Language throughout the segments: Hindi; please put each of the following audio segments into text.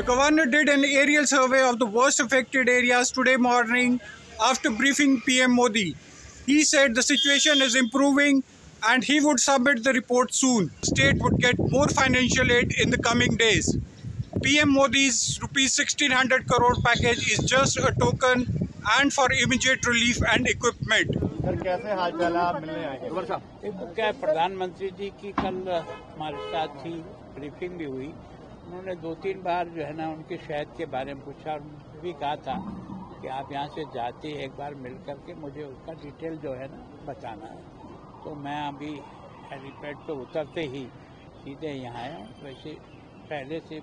The governor did an aerial survey of the worst affected areas today morning after briefing PM Modi. He said the situation is improving and he would submit the report soon. The state would get more financial aid in the coming days. PM Modi's rupees 1600 crore package is just a token and for immediate relief and equipment. Sir कैसे हाल चाल है, आप मिलने आए हैं? देखो क्या है, प्रधानमंत्री जी की कल हमारे साथ थी, ब्रीफिंग भी हुई। उन्होंने 2-3 बार जो है ना उनके शहद के बारे में पूछा और भी कहा था कि आप यहाँ से जाते एक बार मिल करके मुझे उसका डिटेल जो है ना बताना है। तो मैं अभी हेलीपैड पे उतरते ही सीधे यहाँ आया हूँ। वैसे पहले से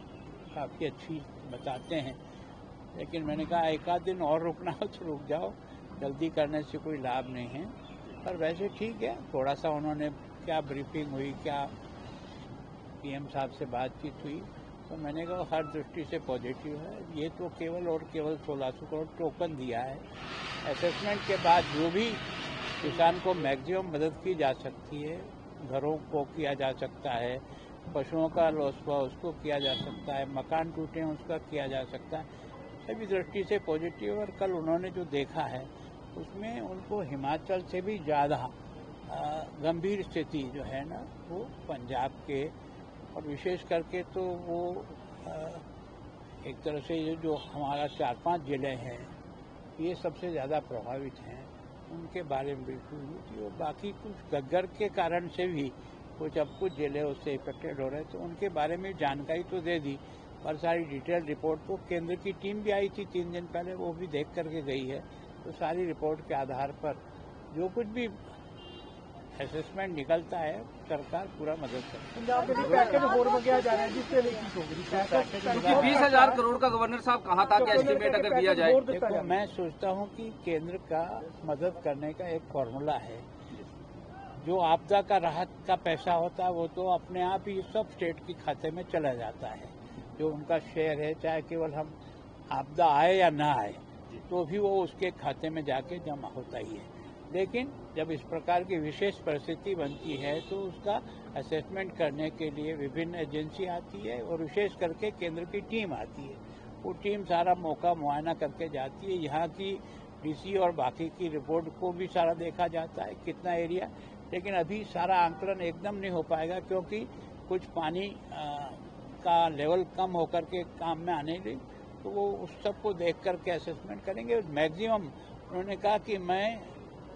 काफ़ी अच्छी बताते हैं, लेकिन मैंने कहा एक आध दिन और रुकना हो तो रुक जाओ, जल्दी करने से कोई लाभ नहीं है। पर वैसे ठीक है, थोड़ा सा उन्होंने क्या ब्रीफिंग हुई, क्या पीएम साहब से बातचीत हुई, तो मैंने कहा हर दृष्टि से पॉजिटिव है। ये तो केवल और केवल 1600 करोड़ टोकन दिया है। असेसमेंट के बाद जो भी किसान को मैक्सिमम मदद की जा सकती है, घरों को किया जा सकता है, पशुओं का लॉस हुआ उसको किया जा सकता है, मकान टूटे हैं उसका किया जा सकता है, सभी दृष्टि से पॉजिटिव। और कल उन्होंने जो देखा है उसमें उनको हिमाचल से भी ज़्यादा गंभीर स्थिति जो है ना वो पंजाब के, और विशेष करके तो वो एक तरह से ये जो हमारा 4-5 जिले हैं ये सबसे ज़्यादा प्रभावित हैं, उनके बारे में बिल्कुल हुई थी। और बाकी कुछ गग्गर के कारण से भी कुछ जिले उससे इफेक्टेड हो रहे, तो उनके बारे में जानकारी तो दे दी, पर सारी डिटेल रिपोर्ट तो केंद्र की टीम भी आई थी 3 दिन पहले, वो भी देख करके गई है। तो सारी रिपोर्ट के आधार पर जो कुछ भी असेसमेंट निकलता है सरकार पूरा मदद करती है। 20,000 करोड़ का गवर्नर साहब कहा था कि एस्टीमेट अगर दिया जाए। देखो मैं सोचता हूँ कि केंद्र का मदद करने का एक फॉर्मूला है। जो आपदा का राहत का पैसा होता है वो तो अपने आप ही सब स्टेट के खाते में चला जाता है, जो उनका शेयर है, चाहे केवल हम आपदा आए या ना आए तो भी वो उसके खाते में जाके जमा होता ही है। लेकिन जब इस प्रकार की विशेष परिस्थिति बनती है तो उसका असेसमेंट करने के लिए विभिन्न एजेंसी आती है और विशेष करके केंद्र की टीम आती है। वो टीम सारा मौका मुआयना करके जाती है, यहाँ की डीसी और बाकी की रिपोर्ट को भी सारा देखा जाता है कितना एरिया। लेकिन अभी सारा आंकलन एकदम नहीं हो पाएगा क्योंकि कुछ पानी का लेवल कम होकर के काम में आने लगी, तो वो उस सब को देख करके असेसमेंट करेंगे। मैक्सिमम उन्होंने कहा कि मैं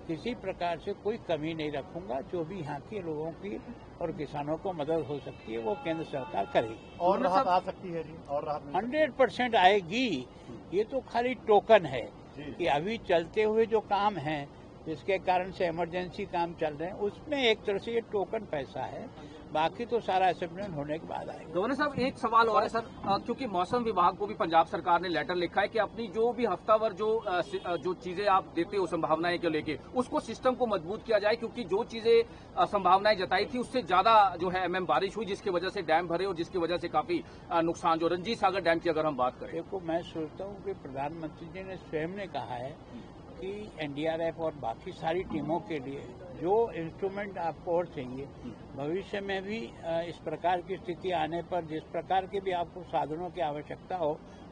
किसी प्रकार से कोई कमी नहीं रखूंगा, जो भी यहाँ के लोगों की और किसानों को मदद हो सकती है वो केंद्र सरकार करेगी। और राहत आ सकती है जी, और राहत 100% आएगी। ये तो खाली टोकन है कि अभी चलते हुए जो काम है जिसके कारण से इमरजेंसी काम चल रहे हैं उसमें एक तरह से ये टोकन पैसा है, बाकी तो सारा असेसमेंट होने के बाद आएगा। गवर्नर साहब एक सवाल और है सर, क्योंकि मौसम विभाग को भी पंजाब सरकार ने लेटर लिखा है कि अपनी जो भी हफ्तावार जो चीजें आप देते हो संभावनाएं को लेके उसको सिस्टम को मजबूत किया जाए, क्योंकि जो चीजें संभावनाएं जताई थी उससे ज्यादा जो है बारिश हुई, जिसकी वजह से डैम भरे और जिसकी वजह से काफी नुकसान जो रंजीत सागर डैम की अगर हम बात करें। देखो मैं सोचता हूँ कि प्रधानमंत्री जी ने स्वयं ने कहा है कि एनडीआरएफ और बाकी सारी टीमों के लिए जो इंस्ट्रूमेंट आपको और चाहिए, भविष्य में भी इस प्रकार की स्थिति आने पर जिस प्रकार के भी आपको साधनों की आवश्यकता हो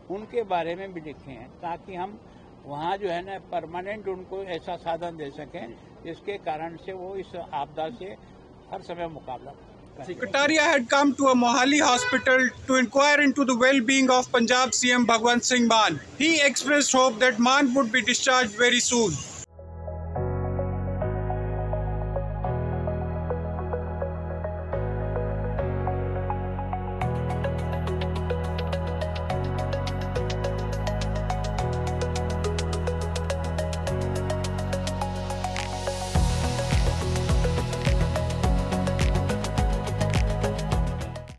उनके बारे में भी लिखे हैं, ताकि हम वहाँ जो है ना परमानेंट उनको ऐसा साधन दे सकें जिसके कारण से वो इस आपदा से हर समय मुकाबला करें। Kataria had come to a Mohali hospital to inquire into the well-being of Punjab CM Bhagwant Singh Mann. He expressed hope that Mann would be discharged very soon.